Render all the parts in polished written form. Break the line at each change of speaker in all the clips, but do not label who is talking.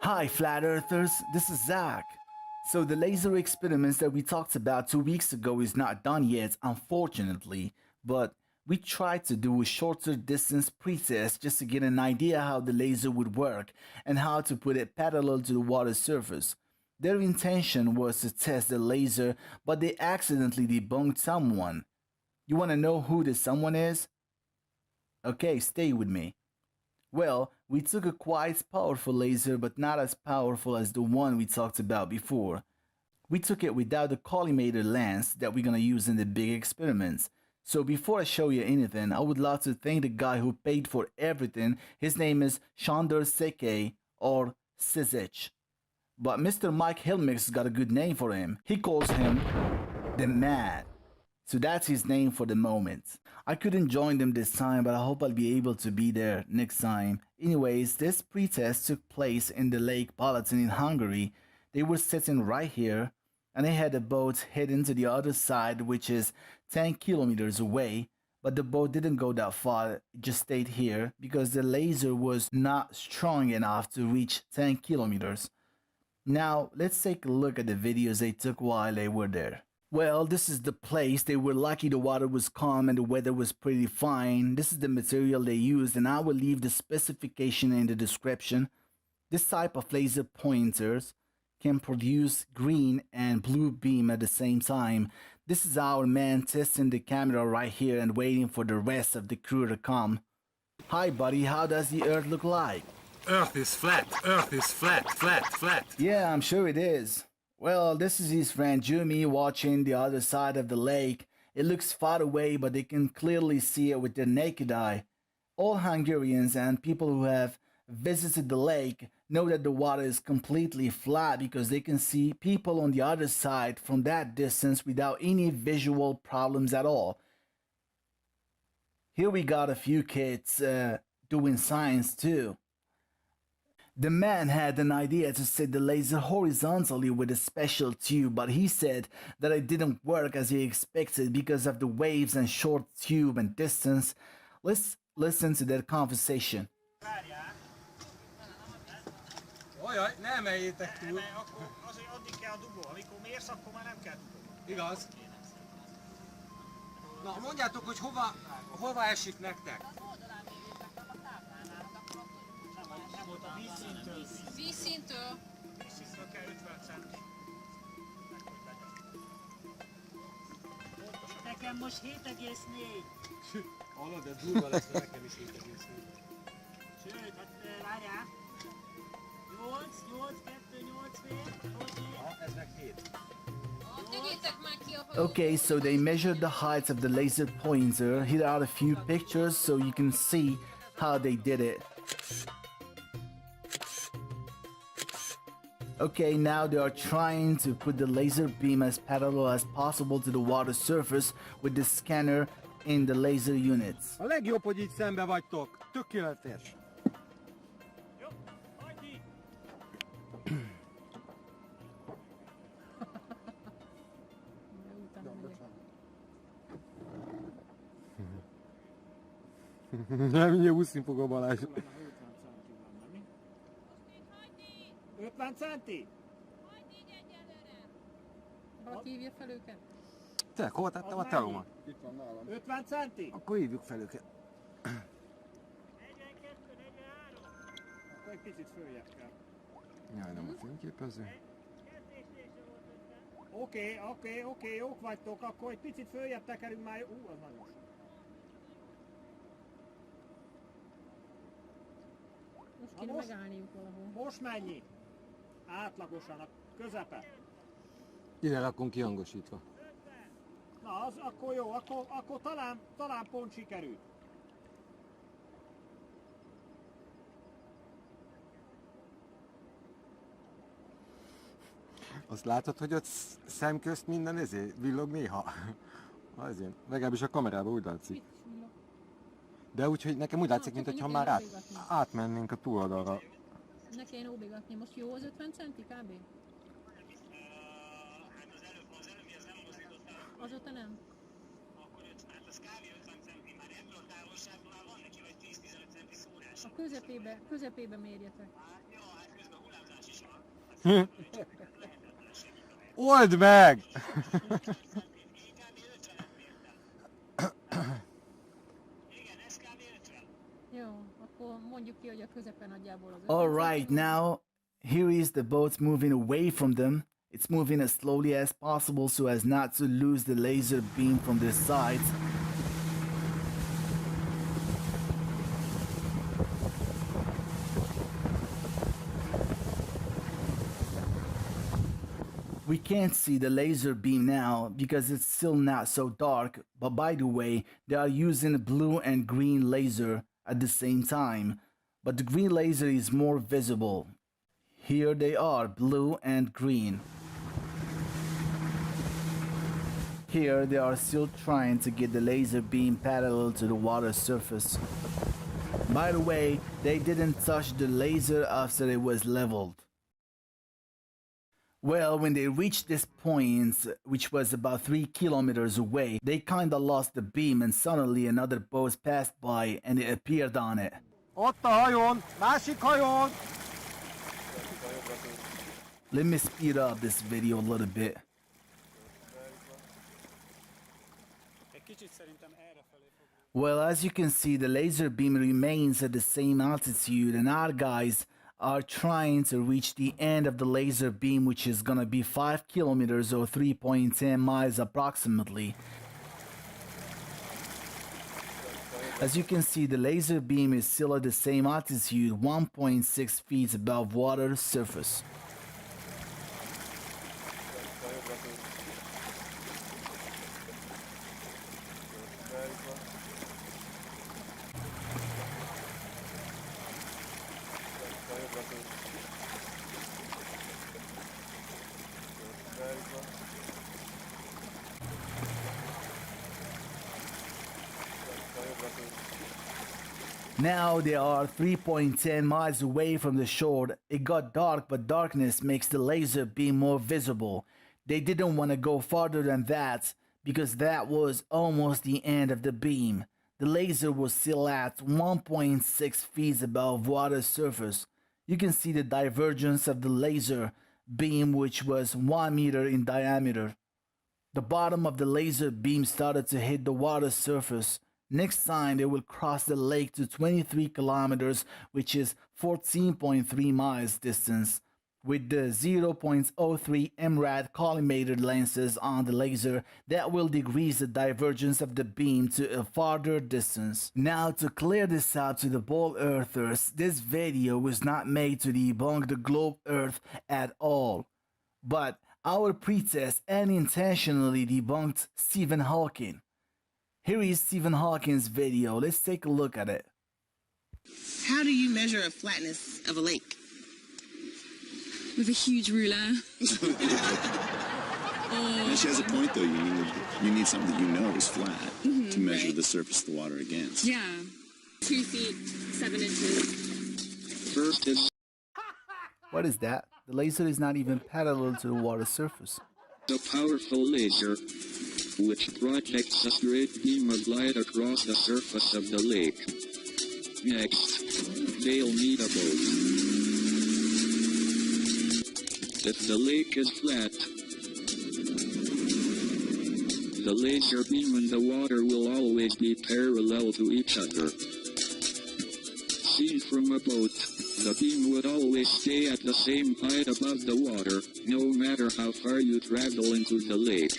Hi Flat Earthers, this is Zach. So the laser experiments that we talked about 2 weeks ago is not done yet, unfortunately, but we tried to do a shorter distance pretest just to get an idea how the laser would work and how to put it parallel to the water surface. Their intention was to test the laser, but they accidentally debunked someone. You want to know who this someone is? Okay, stay with me. Well, we took a quite powerful laser, but not as powerful as the one we talked about before. We took it without the collimator lens that we're gonna use in the big experiments. So before I show you anything, I would love to thank the guy who paid for everything. His name is Chandar Seke or Sizich. But Mr. Mike Hilmix got a good name for him. He calls him the Man. So that's his name for the moment. I couldn't join them this time, but I hope I'll be able to be there next time. Anyways, this pretest took place in the Lake Balaton in Hungary. They were sitting right here, and they had a boat heading to the other side, which is 10 kilometers away. But the boat didn't go that far, it just stayed here because the laser was not strong enough to reach 10 kilometers. Now, let's take a look at the videos they took while they were there. Well, this is the place. They were lucky the water was calm and the weather was pretty fine. This is the material they used, and I will leave the specification in the description. This type of laser pointers can produce green and blue beam at the same time. This is our man testing the camera right here and waiting for the rest of the crew to come. Hi buddy, how does the Earth look like?
Earth is flat, Earth is flat, flat, flat.
Yeah, I'm sure it is. Well, this is his friend Jumi watching the other side of the lake. It looks far away, but they can clearly see it with their naked eye. All Hungarians and people who have visited the lake know that the water is completely flat because they can see people on the other side from that distance without any visual problems at all. Here we got a few kids doing science too. The man had an idea to set the laser horizontally with a special tube, but he said that it didn't work as he expected because of the waves and short tube and distance. Let's listen to their conversation.
Ajaj, ne emeljétek túl.
Azért addig kell a dugó, amikor mérsz, akkor már nem kell dugó.
Igaz? Na, mondjátok, hogy hova esik nektek?
Nem volt a vízszintől.
Vízszintől?
Vízszintől kell 50 centi. Nekem most 7,4.
Hallod, de durva lesz, mert nekem is 7,4.
Sőt, hát várjál. 8, 2, 8 fél.
Aha, ez meg 7.
Tegyétek már ki a hajót.
Okay, so they measured the height of the laser pointer. Here are a few pictures so you can see how they did it. Okay, now they are trying to put the laser beam as parallel as possible to the water surface with the scanner in the laser units.
A legjobb, hogy így szembe vagytok. Tökéletes.
Jó, hagyd így.
Nem, mindjárt úszni fog a Balázs.
50 centi?
Valaki hívja fel őket?
Te, hol tettem a teómat?
50 centi?
Akkor hívjuk fel őket.
42, 43. Akkor egy picit följebb kell.
Jaj, nem a fényképező.
Oké, jók vagytok, akkor egy picit följebb tekerünk már. Az nagyon sok.
Most kéne megállniuk valahol.
Most mennyi? Átlagosan a közepe.
Ide rakunk kihangosítva.
Na, az akkor jó, akkor talán pont sikerült.
Azt látod, hogy ott szemközt minden villog néha? Azért, legalábbis a kamerában úgy látszik. De úgyhogy nekem úgy látszik, mintha már átmennénk a túloldalra.
Ne kéne óbigatni. Most jó az 50 centi kb? Azóta nem? A közepébe mérjetek.
Old meg!
Jó, akkor mondjuk ki, hogy a közepe nagyjából az 50
Alright,
centi volt.
now here is the boat moving away from them. It's moving as slowly as possible so as not to lose the laser beam from their sides. We can't see the laser beam now because it's still not so dark, but by the way, they are using blue and green laser at the same time, but the green laser is more visible. Here they are, blue and green. Here they are still trying to get the laser beam parallel to the water surface. By the way, they didn't touch the laser after it was leveled. Well, when they reached this point, which was about 3 kilometers away, they kinda lost the beam and suddenly another boat passed by and it appeared on it.
Ott a hajón! Másik hajón!
Let me speed up this video a little bit.
Egy kicsit szerintem errefelé fog.
Well, as you can see, the laser beam remains at the same altitude and our guys are trying to reach the end of the laser beam, which is gonna be 5 kilometers or 3.10 miles approximately. As you can see, the laser beam is still at the same altitude, 1.6 feet above water surface. Now they are 3.10 miles away from the shore. It got dark, but darkness makes the laser beam more visible. They didn't want to go farther than that because that was almost the end of the beam. The laser was still at 1.6 feet above water surface. You can see the divergence of the laser beam, which was 1 meter in diameter. The bottom of the laser beam started to hit the water surface. Next time they will cross the lake to 23 kilometers, which is 14.3 miles distance. With the 0.03 MRAD collimated lenses on the laser, that will decrease the divergence of the beam to a farther distance. Now, to clear this up to the ball earthers, this video was not made to debunk the globe earth at all. But our pretest unintentionally debunked Stephen Hawking. Here is Stephen Hawking's video. Let's take a look at it.
How do you measure a flatness of a lake?
With a huge ruler.
And she has a point, though. You need something that you know is flat to measure the surface of the water against.
Yeah. 2 feet, 7 inches.
First is
What is that? The laser is not even parallel to the water surface.
a powerful laser, which projects a straight beam of light across the surface of the lake. Next, they'll need a boat. If the lake is flat, the laser beam and the water will always be parallel to each other. Seen from a boat, the beam would always stay at the same height above the water, no matter how far you travel into the lake.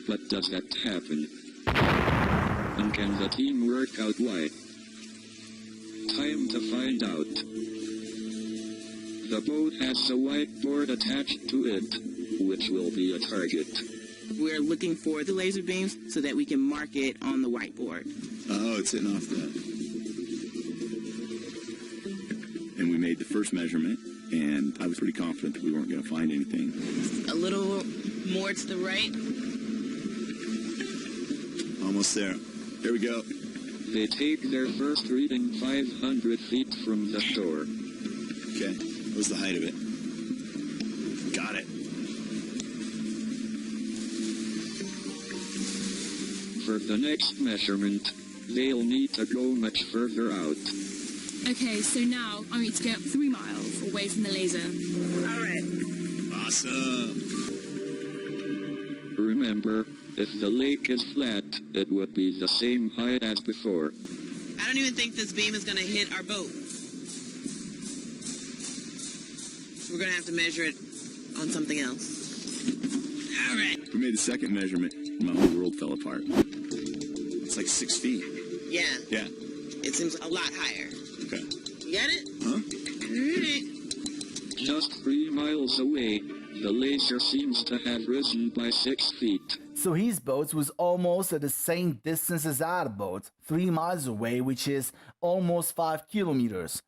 But does that happen? And can the team work out why? Time to find out. The boat has a whiteboard attached to it, which will be a target.
We're looking for the laser beams so that we can mark it on the whiteboard.
Oh, it's sitting off that. And we made the first measurement, and I was pretty confident that we weren't going to find anything.
A little more to the right.
Almost there. Here we go.
They take their first reading 500 feet from the shore.
Okay, what was the height of it? Got it.
For the next measurement, they'll need to go much further out.
Okay, so now I need to go up 3 miles, or away from the laser.
All right.
Awesome. Remember, if the lake is flat, it would be the same height as before.
I don't even think this beam is going to hit our boat. We're going to have to measure it on something else. All right.
We made the second measurement, my whole world fell apart. It's like 6 feet.
Yeah.
Yeah.
It seems a lot higher.
Okay.
You got it?
Huh?
All right.
Just 3 miles away, the laser seems to have risen by 6 feet.
So his boat was almost at the same distance as our boat, 3 miles away, which is almost 5 kilometers.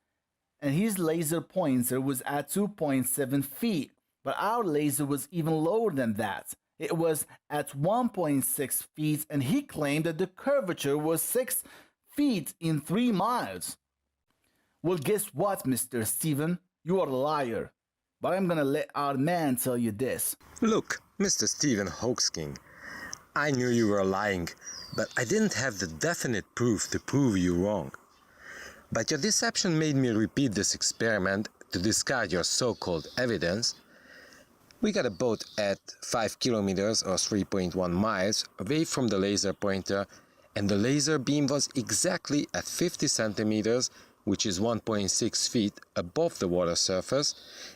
And his laser pointer was at 2.7 feet, but our laser was even lower than that. It was at 1.6 feet, and he claimed that the curvature was 6 feet in 3 miles. Well, guess what, Mr. Steven? You are a liar. But I'm gonna let our man tell you this.
Look, Mr. Stephen Hoaxking, I knew you were lying, but I didn't have the definite proof to prove you wrong. But your deception made me repeat this experiment to discard your so-called evidence. We got a boat at 5 kilometers or 3.1 miles away from the laser pointer, and the laser beam was exactly at 50 centimeters, which is 1.6 feet above the water surface,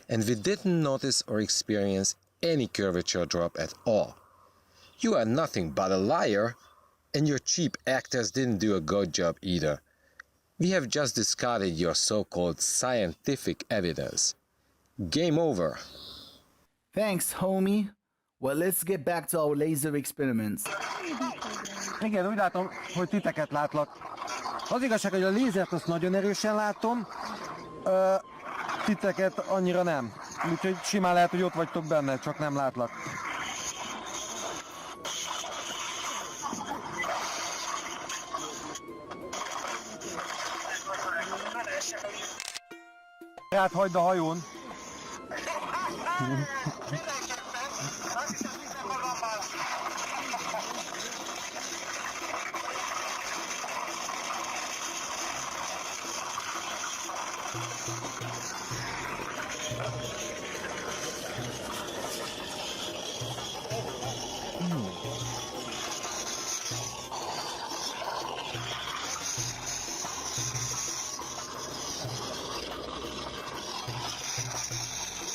and we didn't notice or experience any curvature drop at all. You are nothing but a liar, and your cheap actors didn't do a good job either. We have just discarded your so-called scientific evidence. Game over.
Thanks, homie. Well, let's get back to our laser experiments.
Igen, úgy látom, hogy titeket látlak. Az igazság, hogy a lézert azt nagyon erősen látom, titeket annyira nem. Úgyhogy simán lehet, hogy ott vagytok benne, csak nem látlak. Hát hagyd a hajón.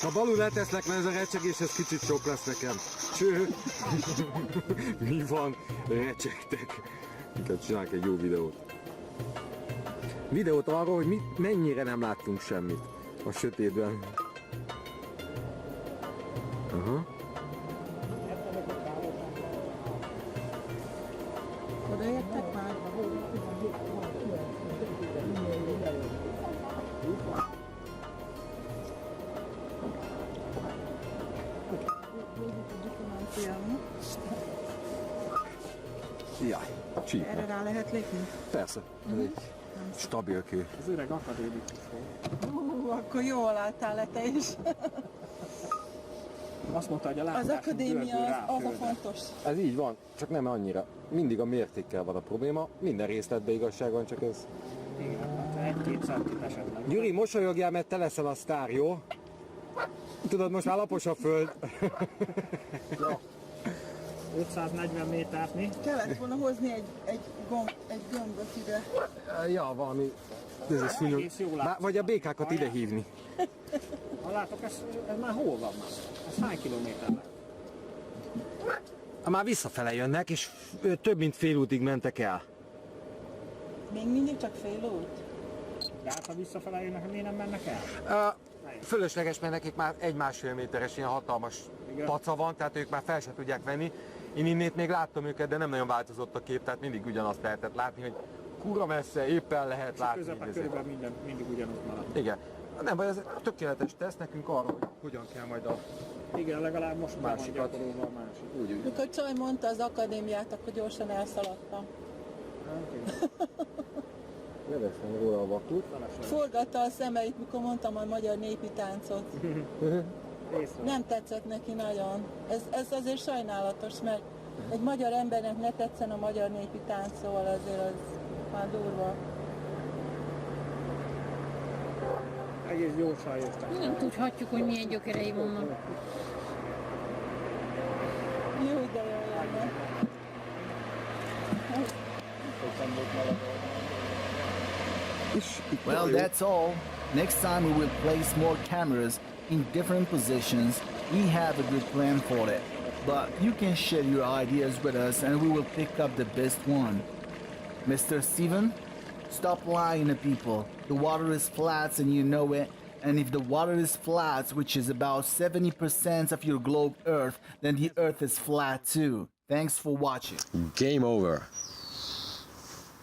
Ha balul leteszlek, mert ez a recsegés, ez kicsit sok lesz nekem. Cső! Mi van? Recsegtek. Minket csinálunk egy jó videót. Videót arról, hogy mennyire nem láttunk semmit a sötétben. Aha.
Odaértek már?
Jaj, csíp.
Erre rá lehet lépni?
Persze, ez egy stabil kő.
Az öreg akadémikus volt.
Akkor jól álltál le te is.
Azt mondta, hogy a
Az
látásunk
akadémia
görbül rá
az a
földre.
fontos.
Ez így van, csak nem annyira. Mindig a mértékkel van a probléma, minden részletben igazság van, csak ez...
Igen, hát 1-2 centit esetleg.
Gyuri, mosolyogjál, mert te leszel a sztár, jó? Tudod, most már lapos a föld.
Ja. 540 méterni.
Kellett volna hozni egy gömböt ide.
Ja, valami... Ez is
Egész jól látszik.
vagy a békákat ide hívni.
Ha látok, ez már hol van már? Ez hány kilométer lett?
Már visszafele jönnek, és több mint fél útig mentek el.
Még mindig csak fél út?
De hát ha visszafele jönnek, miért nem mennek el?
Fölösleges, mert nekik már 1,5 méteres ilyen hatalmas paca van, tehát ők már fel se tudják venni. Én innét még láttam őket, de nem nagyon változott a kép, tehát mindig ugyanazt lehetett látni, hogy kura messze, éppen lehet látni.
Közben körülbelül mindig ugyanott marad.
Igen. Nem baj, ez tökéletes teszt nekünk arra, hogy hogyan kell majd a
Igen, legalább most már van
másikat.
gyakorolva a másik.
Úgy.
Mikor Csaj mondta az akadémiát, akkor gyorsan elszaladtam.
Leveszem róla a vakut.
Forgatta a szemeit, mikor mondtam a magyar népi táncot. Nem tetszett neki nagyon. Ez azért sajnálatos, mert egy magyar embernek ne tetszen a magyar népi tánc, szóval azért az már durva.
Egész gyorsan jöttek.
Nem tudhatjuk, hogy milyen gyökerei vannak.
Jó, de jó lenne.
Well, that's all. Next time we will place more cameras in different positions. We have a good plan for it. But you can share your ideas with us and we will pick up the best one. Mr. Steven, stop lying to people. The water is flat and you know it. And if the water is flat, which is about 70% of your globe Earth, then the Earth is flat too. Thanks for watching.
Game over.